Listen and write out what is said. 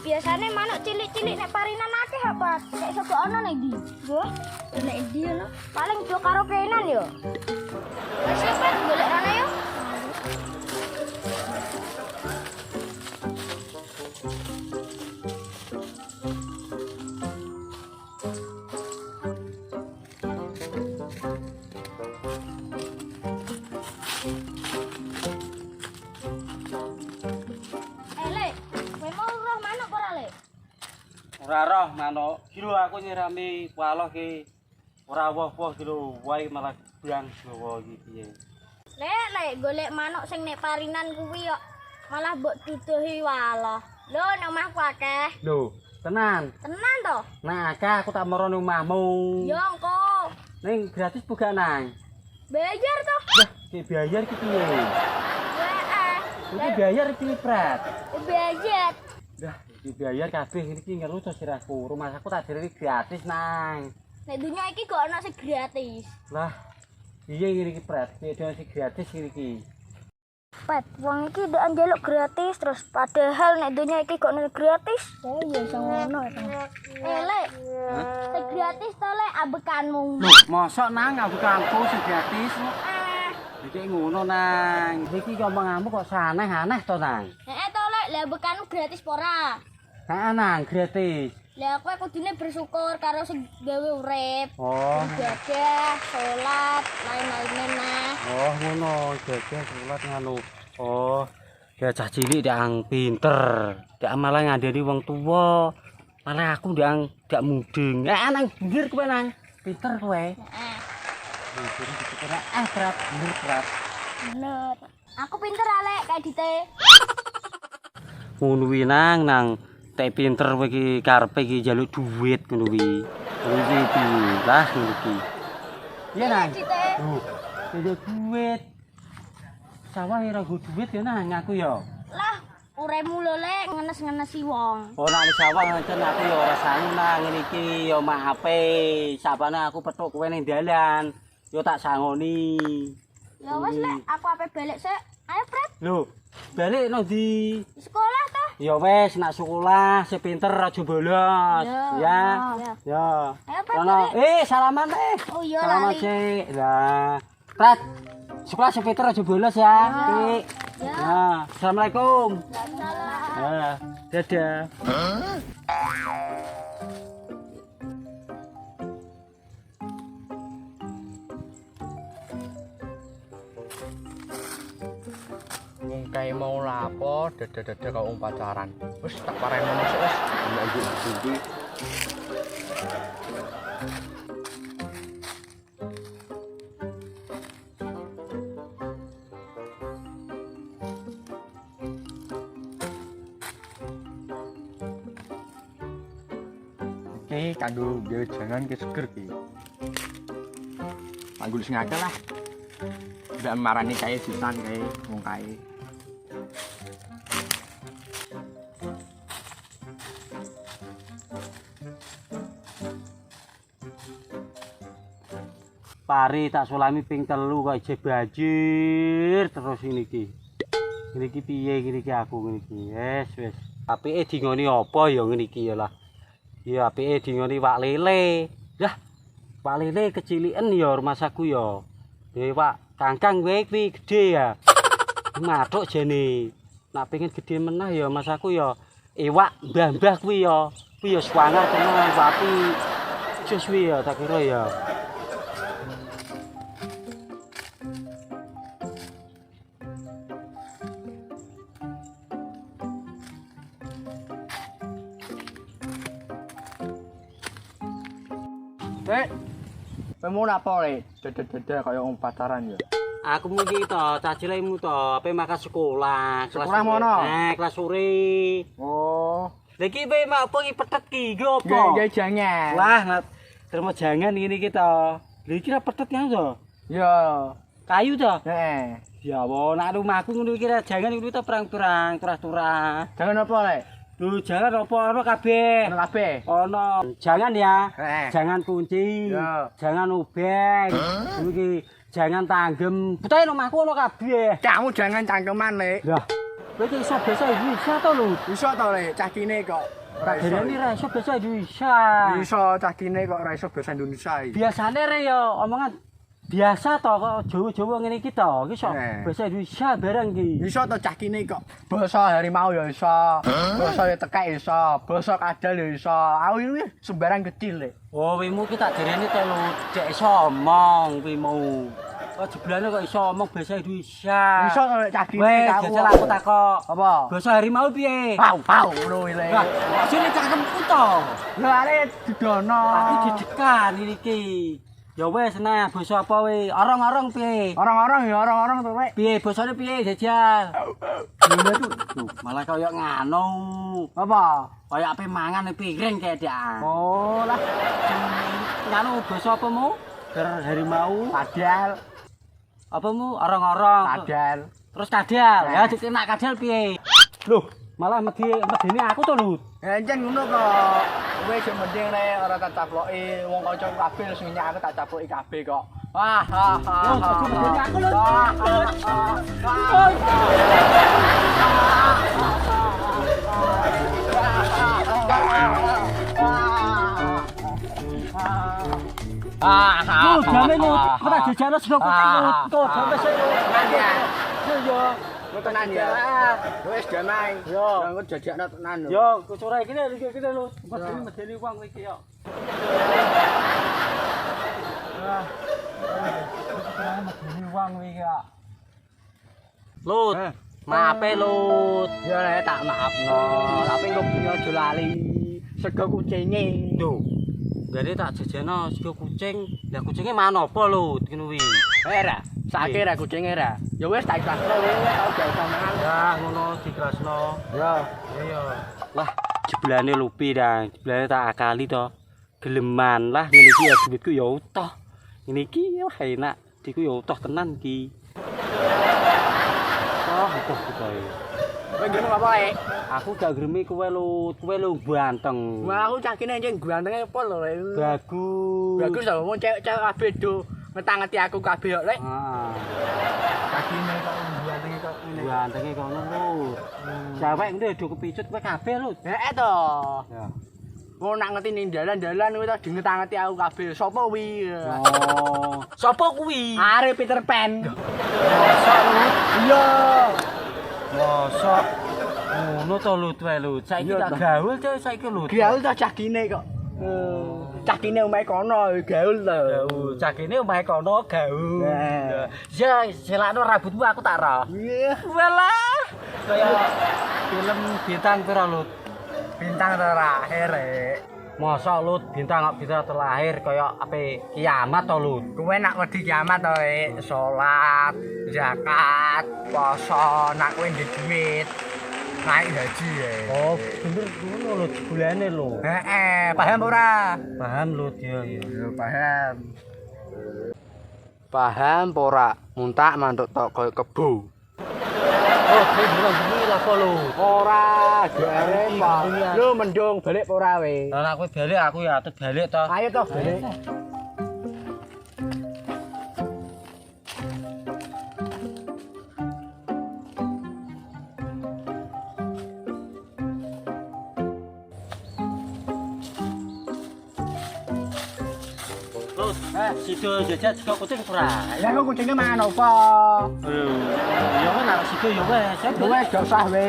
biasane manuk cilik-cilik nek parinan akeh apa? Nek iso gak ono nek ndi? Wah, nek ndi ono? Paling do karo kenan yo. Wis sampe golek rene yo. Ora roh manuk, kira aku nyirami waloh ki ora woh-woh kira wae malah blang Jawa iki piye. Lek golek manuk sing nek parinan kuwi kok malah mbok duduhi waloh. Lho nek omahku akeh. Lho, tenan. Tenan to? Nah, akeh aku tak maro ning omahmu. Yo engko. Ning gratis buka nang. Bayar to? Wah, ki bayar ki piye? Heeh. Iki bayar iki prat. Bayar. Dah, iki bayar kabeh iki ngelu to sirahku. Rumah aku tak diri gratis nang. Nek dunya iki kok ana sing gratis. Lah, iya iki prat. Iki sing gratis iki. Pat, wong iki ndak njaluk gratis terus padahal nek dunya iki kok ana gratis. Oh iya iso ngono to. Lek. Sing gratis to lek ambekanmu. Loh, mosok nang ambekanku sing gratis. Iki ngono nang. Iki ngomonganmu kok saneh-aneh to nang. Heeh to lek, lha ambekanmu gratis apa ora? Heeh nang, gratis. Lah kowe kudune bersyukur karo sing gawe urip. Oh. Ibadah, salat, lain-lain nah. Oh, ngono, jaga salat ngono. Oh. Ya cah cilik ndang pinter. Ndak malah ngandani wong tuwa. Malah aku ndak mudeng. Nang pinggir kowe nang. Pinter kowe. Heeh. Berat, berat. Bener. Aku pinter alek kayak dite. Ngono wi nang tek pinter kowe iki karepe iki njaluk dhuwit ngono wi. Ngono iki piye? Lah ngono iki. Iya nang. Loh, njaluk dhuwit. Sawah ora go dhuwit ya nang aku ya. Lah, uremu lho lek ngenes-ngenesi wong. Oh nang sawah ngancen aku ya ora sangu nang ngene iki ya mahape. Sapane aku petuk kowe ning dalan. Yo tak sangoni. Ya wis lek aku ape balik sik. Ayo, Pret. Lho, balik nang ndi? Sekolah toh? Ya wis nak sekolah, sing pinter aja bolos. Ya. Ya. Ayo, Pret. Ono, salaman Oh iya Salaman lali. sik. Lah, Prat. Sekolah sing pinter aja bolos ya. Tik. Ya. Nah, Assalamualaikum. Salah. Ya, dadah. Kayak mau lapo, dada kau pacaran. Wes tak parah mau masuk wes. Nggak ibu sini. Oke, kandung dia jangan ke seger ki. Panggul sing akeh lah. Ndak marani kayak sitan kayak wong kae. Pari tak sulami ping 3 kok ije banjir terus ini iki. Ngene iki piye ngene iki aku ngene iki. Wis. Apike dingoni apa ya ngene iki ya lah. Ya apike dingoni wak lele. Lah, wak lele keciliken ya rumahku ya. Wak kangkang kowe kuwi gedhe ya. Mathuk jene. Nak pengen gedhe meneh ya masaku ya iwak mbah-mbah kuwi ya. Kuwi ya swanger tenan wapi. Jos kuwi ya tak kira ya. Kamu napa le? Dada kaya wong pacaran ya. Aku iki to, cacilemu to, ape makan sekolah. Sekolah mono? Kelas sore. Oh. Lah iki kowe mak apa iki petet ki, iki apa? Nggih jangan. Lah, terima jangan ngene iki to. Lha iki ra petet kan to? Ya. Kayu to? Heeh. Ya wo, nak rumahku ngono iki ra jangan iki to perang-perang, turah-turah. Jangan apa le? Lho jangan apa-apa kabeh. Ono kabeh. Ono. Jangan ya. Heeh. Jangan kunci. Ya. Jangan obeng. Iki jangan tanggem. Betahe omahku ono kabeh. Kamu jangan cangkeman le. Lah, Kowe iki iso basa Indonesia to, Lut? Iso to le, cah kene kok ora Tak iso. dereni ra iso basa Indonesia. Iso cah kene kok ora iso basa Indonesia iki. Biasane re ya omongan biasa to kok Jawa-Jawa ngene iki to. Iki iso basa Indonesia barang iki. Iso to cah kene kok. Basa harimau ya iso. Basa ya tekek iso. Basa kadal ya iso. Aku iki sembarang kecil le. Oh, wimu ki tak dereni to, Lut. Cek iso omong wimu. Kok jeblane kok iso omong basa Indonesia. Iso to le, cah kene Wes, aku. jajal aku takok. Apa? Basa harimau piye? Pau pau ngono le. Lah, sini cangkemku to. Lho arek didono. Aku didekan iki. Ya wes nah, basa apa we? Orong-orong piye? Orang-orang ya orang-orang to rek. Piye basane piye jajal? Lha tuh malah kaya ngano. Apa? Kaya ape mangan piring kayak dia. Oh lah, Ngano basa apa mu? Harimau. kadal, Apa mu? Orong-orong. kadal. Terus kadal. Ya dikenak kadal piye? Loh, malah medeni aku to, Lut. Encen ngono kok. Kowe sing penting rek ora tak caploki wong kanca kabeh wis minyak aku tak caploki kabeh kok. Wah, ha ha. Oh, aja medeni aku, Lut. Lu jamin Lut, kok tak jajano sego kuting Lut. Kok jamin sing Yo. Tenan ya. Wis damai. Yo. Engko jajakno tenan lho. Yo, kecure iki lho, Lut. Medeni wong iki yo. Medeni wong iki yo. Lut, maape Lut. Ya rek tak maafno, tapi engko punya aja lali. Sego kucinge. Duh. Jadi tak jajano sego kucing. Lah kucinge mangan apa Lut ngono kuwi? Ra, sakit ra kucinge ra. Ya wis tak ikhlasno wis tau gak usah mangan. Ya ngono dikrasno. Ya. Iya. Lah jeblane lupi dah. Jeblane tak akali to. Geleman lah ngene iki ya duitku ya utuh. Ngene iki wah enak. Diku ya utuh tenan iki. Oh, utuh kowe. Kowe ngene apa rek? Aku gak gremi kowe lu ganteng. Wah, aku cakine anjing gantenge pol lho. Bagus. Bagus lho, wong cewek-cewek kabeh do ngetang-ngeti aku kabeh kok, Lek. Ah, Cakine kok gantenge kok ngene. gantenge kono lu. Cewek ndek do kepicut kowe kabeh lu. Heeh to. Ya. Wong nak ngerti ning dalan-dalan kuwi to dingetang-ngeti aku kabeh. Sopo kuwi? Oh. Sopo kuwi? Are Peter Pan. Mosok lu. Iya. Mosok ngono to Lut wae Lut. Saiki Iya, tak toh. gaul coy saiki Lut. Gaul to cakine kok. Cakine omahe kono gaul to. Gaul. Cakine omahe kono gaul. Nah. Ya, selakno rambutmu aku tak roh. Iya. Walah. Kaya film bintang pira Lut? Bintang terakhir, Rek. Mosok Lut bintang terlahir kaya ape kiamat to Lut. Kowe nak wedi kiamat to, Rek. Salat, zakat, poso, nak kowe ndek duit, naik haji ya. Oh, bener ngono Lut bulane lho. Heeh, paham ora? Paham Lut ya ya. Ya paham. Paham ora? Muntak mantuk tok koyo kebo. Oh, bengi lah kok Lut. Ora, jare Pak. Lu mendung balik ora we? Lah nek kowe balik aku ya atet balik to. Ayo toh balik. Lut, sido jajak sego kucing ora? Lah kok kucingnya mangan apa? Ya kan arek sido ya wes. Wes gak usah we.